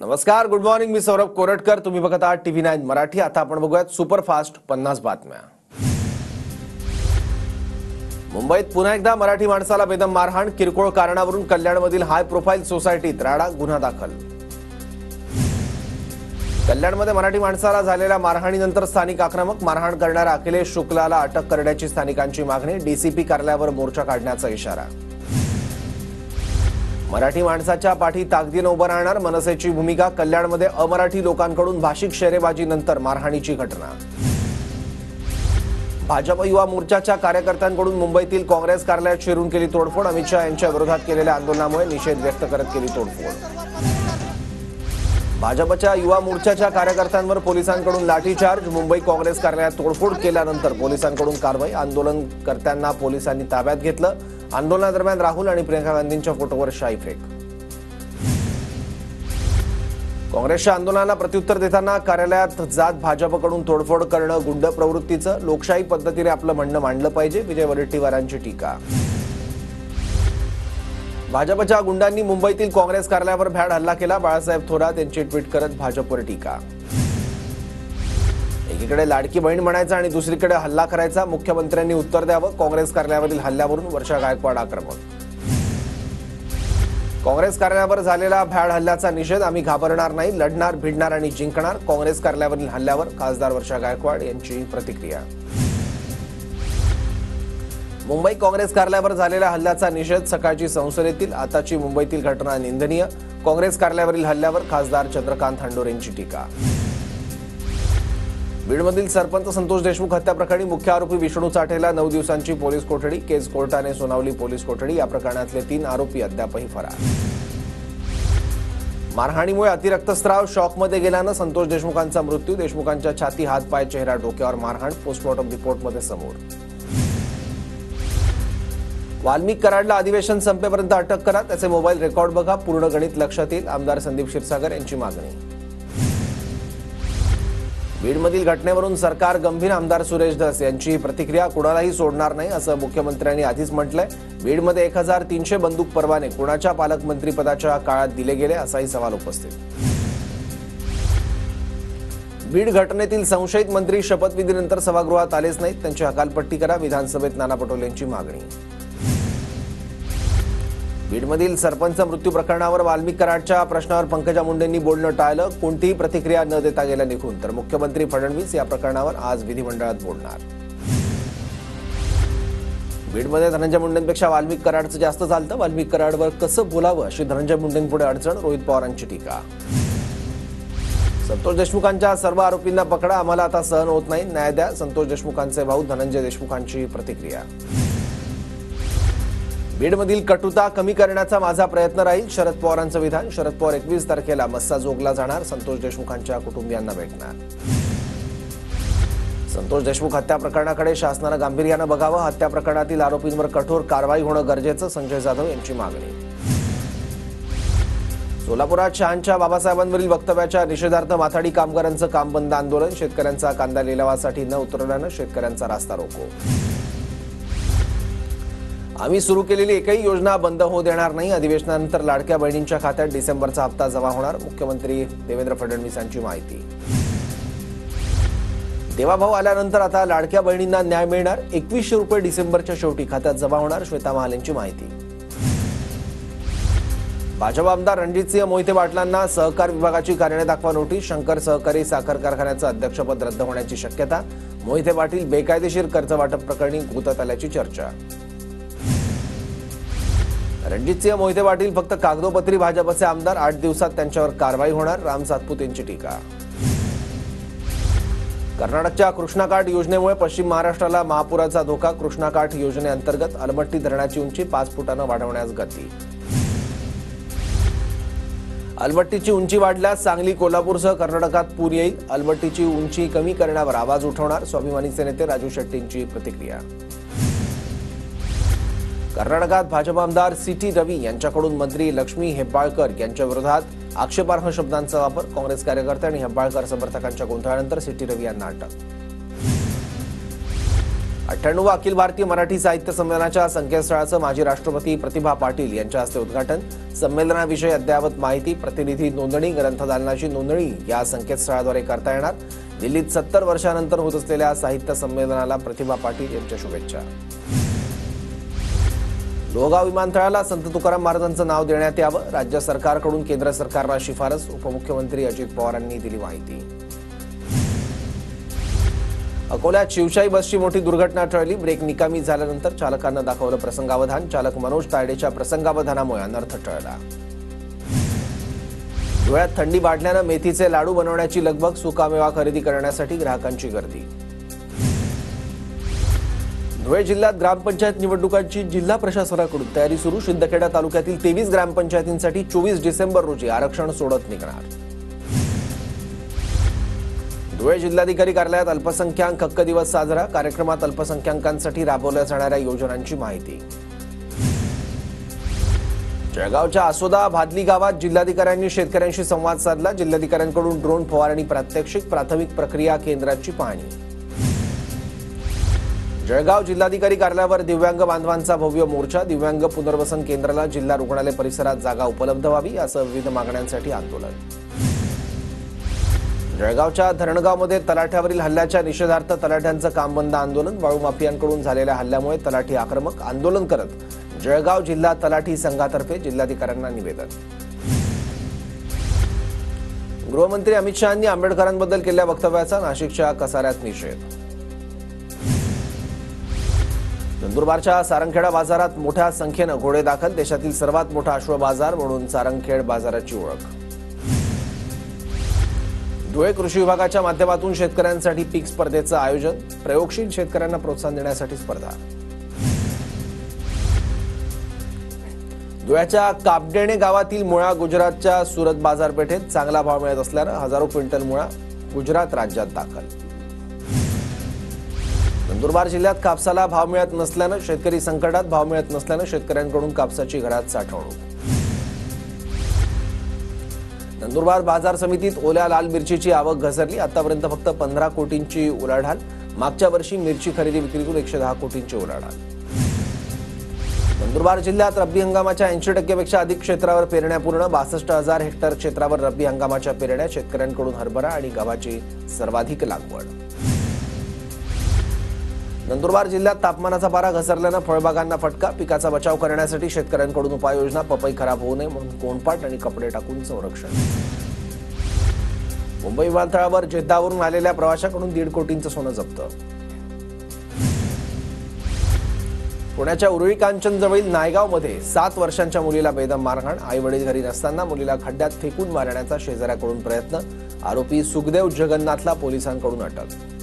नमस्कार, good morning. मी सौरभ कोरटकर. तुम्ही बघत आहात TV9 मराठी. आता आपण बघूयात सुपरफास्ट 50 बातम्या. मुंबईत पुन्हा एकदा मराठी माणसाला बेदम मारहाण. किरकोळ कारणावरून कल्याणमधील हाय प्रोफाईल सोसायटीत राडा, गुन्हा दाखल. कल्याणमध्ये मराठी माणसाला झालेल्या मारहाणीनंतर स्थानिक आक्रमक. मारहाण करणाऱ्या अखिलेश शुक्लाला अटक करण्याची स्थानिकांची मागणी. DCP कार्यालयावर मोर्चा काढण्याचा इशारा. मराठी माणसाच्या पाठी ताकदीने उभं राहणार मनसेची भूमिका. कल्याणमध्ये अमराठी लोकांकडून भाषिक शेरेबाजीनंतर मारहाणीची घटना. भाजप युवा मोर्चाच्या कार्यकर्त्यांकडून मुंबईतील काँग्रेस कार्यालयात शिरून केली तोडफोड. अमित शहा यांच्या विरोधात केलेल्या आंदोलनामुळे निषेध व्यक्त करत केली तोडफोड. भाजपच्या युवा मोर्चाच्या कार्यकर्त्यांवर पोलिसांकडून लाठीचार्ज. मुंबई काँग्रेस कार्यालयात तोडफोड केल्यानंतर पोलिसांकडून कारवाई. आंदोलनकर्त्यांना पोलिसांनी ताब्यात घेतलं. आंदोलनादरम्यान राहुल आणि प्रियंका गांधींच्या फोटोवर शाईफेक. काँग्रेसच्या आंदोलनाला प्रत्युत्तर देताना कार्यालयात जात भाजपकडून तोडफोड करणं गुंड प्रवृत्तीचं. लोकशाही पद्धतीने आपलं म्हणणं मांडलं पाहिजे. विजय वडेट्टीवारांची टीका. भाजपच्या गुंडांनी मुंबईतील काँग्रेस कार्यालयावर भ्याड हल्ला केला. बाळासाहेब थोरात यांची ट्विट करत भाजपवर टीका. एकीकडे लाडकी बहीण म्हणायचा आणि दुसरीकडे हल्ला करायचा. मुख्यमंत्र्यांनी उत्तर द्यावं. काँग्रेस कार्यालयावरील हल्ल्यावरून वर्षा गायकवाड आक्रमक. काँग्रेस कार्यालयावर झालेला भ्याड हल्ल्याचा निषेध. आम्ही घाबरणार नाही, लढणार, भिडणार आणि जिंकणार. काँग्रेस कार्यालयावरील हल्ल्यावर खासदार वर्षा गायकवाड यांची प्रतिक्रिया. मुंबई काँग्रेस कार्यालयावर झालेल्या हल्ल्याचा निषेध. सकाळची संसदेतील, आताची मुंबईतील घटना निंदनीय. काँग्रेस कार्यालयावरील हल्ल्यावर खासदार चंद्रकांत हंडोरेंची टीका. बीडमधील सरपंच संतोष देशमुख हत्या प्रकरणी मुख्य आरोपी विष्णू चाटेला 9 दिवसांची पोलीस कोठडी. केस कोर्टाने सुनावली पोलीस कोठडी. या प्रकरणातले 3 आरोपी अद्यापही फरार. मारहाणीमुळे अतिरक्तस्राव, शॉकमध्ये गेल्यानं संतोष देशमुखांचा मृत्यू. देशमुखांच्या छाती, हात, पाय, चेहरा, डोक्यावर मारहाण. पोस्टमॉर्टम रिपोर्टमध्ये समोर. वाल्मिक कराडला अधिवेशन संपेपर्यंत अटक करा. त्याचे मोबाईल रेकॉर्ड बघा. पूर्ण गणित लक्षात येईल. आमदार संदीप क्षीरसागर यांची मागणी. बीडमधील घटनेवरून सरकार गंभीर. आमदार सुरेश धस यांची प्रतिक्रिया. कुणालाही सोडणार नाही असं मुख्यमंत्र्यांनी आधीच म्हटलंय. बीडमध्ये 1300 बंदूक परवाने कुणाच्या पालकमंत्रीपदाच्या काळात दिले गेले असाही सवाल उपस्थित. बीड घटनेतील संशयित मंत्री शपथविधीनंतर सभागृहात आलेच नाहीत. त्यांची हकालपट्टी करा. विधानसभेत नाना पटोले यांची मागणी. बीडमधील सरपंच मृत्यू प्रकरणावर वाल्मिक कराडच्या प्रश्नावर पंकजा मुंडेंनी बोलणं टाळलं. कोणतीही प्रतिक्रिया न देता गेल्या निघून. तर मुख्यमंत्री फडणवीस या प्रकरणावर आज विधिमंडळात बोलणार. बीडमध्ये धनंजय मुंडेंपेक्षा वाल्मिक कराडचं जास्त चालतं. वाल्मिक कराडवर कसं बोलावं अशी धनंजय मुंडेंपुढे अडचण. रोहित पवारांची टीका. संतोष देशमुखांच्या सर्व आरोपींना पकडा. आम्हाला आता सहन होत नाही. न्याय द्या. संतोष देशमुखांचे भाऊ धनंजय देशमुखांची प्रतिक्रिया. बीडमधील कटुता कमी करण्याचा माझा प्रयत्न राहील. शरद पवारांचं विधान. शरद पवार 21 तारखेला मस्साजोगला जाणार. संतोष देशमुखांच्या कुटुंबियांना भेटणार. संतोष देशमुख हत्या प्रकरणाकडे शासनानं गांभीर्यानं बघावं. हत्या प्रकरणातील आरोपींवर कठोर कारवाई होणं गरजेचं. संजय जाधव यांची मागणी. सोलापुरात शहांच्या बाबासाहेबांवरील वक्तव्याच्या निषेधार्थ माथाडी कामगारांचं काम बंद आंदोलन. शेतकऱ्यांचा कांदा लिलावासाठी न उतरल्यानं शेतकऱ्यांचा रास्ता रोको. आम्ही सुरू केलेली एकही योजना बंद होऊ देणार नाही. अधिवेशनानंतर लाडक्या बहिणींच्या खात्यात डिसेंबरचा हप्ता जमा होणार. मुख्यमंत्री देवेंद्र फडणवीस यांची माहिती. देवाभाऊ आल्यानंतर आता लाडक्या बहिणींना न्याय मिळणार. 2100 रुपये डिसेंबरच्या शेवटी खात्यात जमा होणार. श्वेता महाल यांची माहिती. भाजप आमदार रणजितसिंह मोहिते पाटलांना सहकार विभागाची कारणे दाखवा नोटीस. शंकर सहकारी साखर कारखान्याचं अध्यक्षपद रद्द होण्याची शक्यता. मोहिते पाटील बेकायदेशीर कर्ज वाटप प्रकरणी गुंतत आल्याची चर्चा. रणजितसिंह मोहिते पाटील फक्त कागदोपत्री भाजपचे आमदार. 8 दिवसात त्यांच्यावर कारवाई होणार. राम सातपुते यांची टीका. कर्नाटकच्या कृष्णाकाठ योजनेमुळे पश्चिम महाराष्ट्राला महापुराचा धोका. कृष्णाकाठ योजनेअंतर्गत अलमट्टी धरणाची उंची 5 फुटानं वाढवण्यास गती. अलमट्टीची उंची वाढल्यास सांगली, कोल्हापूरसह कर्नाटकात पूर येईल. अलमट्टीची उंची कमी करण्यावर आवाज उठवणार. स्वाभिमानीचे नेते राजू शेट्टींची प्रतिक्रिया. कर्नाटकात भाजप आमदार CT रवी यांच्याकडून मंत्री लक्ष्मी हेब्बाळकर यांच्या विरोधात आक्षेपार्ह शब्दांचा वापर. काँग्रेस कार्यकर्ते आणि हेब्बाळकर समर्थकांच्या गोंधळानंतर CT रवी यांना अटक. 98 अखिल भारतीय मराठी साहित्य संमेलनाच्या संकेतस्थळाचं माजी राष्ट्रपती प्रतिभा पाटील यांच्या हस्ते उद्घाटन. संमेलनाविषयी अद्ययावत माहिती, प्रतिनिधी नोंदणी, ग्रंथदालनाची नोंदणी या संकेतस्थळाद्वारे करता येणार. दिल्लीत 70 वर्षांनंतर होत असलेल्या साहित्य संमेलनाला प्रतिभा पाटील यांच्या शुभेच्छा. लोहगाव विमानतळाला संत तुकाराम महाराजांचं नाव देण्यात यावं, राज्य सरकारकडून केंद्र सरकारला शिफारस. उपमुख्यमंत्री अजित पवारांनी दिली माहिती. अकोल्यात शिवशाही बसची मोठी दुर्घटना टळली. ब्रेक निकामी झाल्यानंतर चालकांना दाखवलं प्रसंगावधान. चालक मनोज तायडेच्या प्रसंगावधानामुळे अनर्थ टळला. धुळ्यात थंडी वाढल्यानं मेथीचे लाडू बनवण्याची लगबग. सुकामेवा खरेदी करण्यासाठी ग्राहकांची गर्दी. धुळे जिल्ह्यात ग्रामपंचायत निवडणुकांची जिल्हा प्रशासनाकडून तयारी सुरू. शिंदखेडा तालुक्यातील 23 ग्रामपंचायतींसाठी 24 डिसेंबर रोजी आरक्षण सोडत निघणार. धुळे जिल्हाधिकारी कार्यालयात अल्पसंख्याक हक्क दिवस साजरा. कार्यक्रमात अल्पसंख्याकांसाठी राबवल्या जाणाऱ्या योजनांची माहिती. जळगावच्या आसोदा भादली गावात जिल्हाधिकाऱ्यांनी शेतकऱ्यांशी संवाद साधला. जिल्हाधिकाऱ्यांकडून ड्रोन फवारणी प्रात्यक्षिक. प्राथमिक प्रक्रिया केंद्राची पाहणी. जळगाव जिल्हाधिकारी कार्यालयावर दिव्यांग बांधवांचा भव्य मोर्चा. दिव्यांग पुनर्वसन केंद्राला जिल्हा रुग्णालय परिसरात जागा उपलब्ध व्हावी यासह विविध मागण्यांसाठी आंदोलन. जळगावच्या धरणगावमध्ये तलाठ्यावरील हल्ल्याच्या निषेधार्थ तलाठ्यांचं काम बंद आंदोलन. वाळू माफियांकडून झालेल्या हल्ल्यामुळे तलाठी आक्रमक. आंदोलन करत जळगाव जिल्हा तलाठी संघातर्फे जिल्हाधिकाऱ्यांना निवेदन. गृहमंत्री अमित शहांनी आंबेडकरांबद्दल केलेल्या वक्तव्याचा नाशिकच्या कसाऱ्यात निषेध. नंदुरबारच्या सारंगखेडा बाजारात मोठ्या संख्येनं घोडे दाखल. देशातील सर्वात मोठा अश्व बाजार म्हणून सारंगखेड बाजाराची ओळख. धुळे कृषी विभागाच्या माध्यमातून शेतकऱ्यांसाठी पीक स्पर्धेचं आयोजन. प्रयोगशील शेतकऱ्यांना प्रोत्साहन देण्यासाठी स्पर्धा. धुळ्याच्या कापडेणे गावातील मुळा गुजरातच्या सुरत बाजारपेठेत चांगला भाव मिळत असल्यानं हजारो क्विंटल मुळा गुजरात राज्यात दाखल. नंदुरबार जिल्ह्यात कापसाला भाव मिळत नसल्यानं शेतकरी संकटात. भाव मिळत नसल्यानं शेतकऱ्यांकडून कापसाची घरात साठवणूक. नंदुरबार बाजार समितीत ओल्या लाल मिरचीची आवक घसरली. आतापर्यंत फक्त 15 कोटींची उलाढाल. मागच्या वर्षी मिरची खरेदी विक्रीतून 110 कोटींची उलाढाल. नंदुरबार जिल्ह्यात रब्बी हंगामाच्या 80% पेक्षा अधिक क्षेत्रावर पेरण्या पूर्ण. 62,000 हेक्टर क्षेत्रावर रब्बी हंगामाच्या पेरण्या. शेतकऱ्यांकडून हरभरा आणि गव्हाची सर्वाधिक लागवड. नंदुरबार जिल्ह्यात तापमानाचा पारा घसरल्यानं फळबागांना फटका. पिकाचा बचाव करण्यासाठी शेतकऱ्यांकडून उपाययोजना. पपई खराब होऊ नये म्हणून कोणपाट आणि कपडे टाकून संरक्षण. मुंबई विमानतळावर जेद्दावरून आलेल्या प्रवाशाकडून 1.5 कोटींचं सोनं जप्त. पुण्याच्या उरुळी कांचनजवळील नायगावमध्ये 7 वर्षांच्या मुलीला बेदम मारहाण. आई वडील घरी नसताना मुलीला खड्ड्यात फेकून मारण्याचा शेजाऱ्याकडून प्रयत्न. आरोपी सुखदेव जगन्नाथला पोलिसांकडून अटक.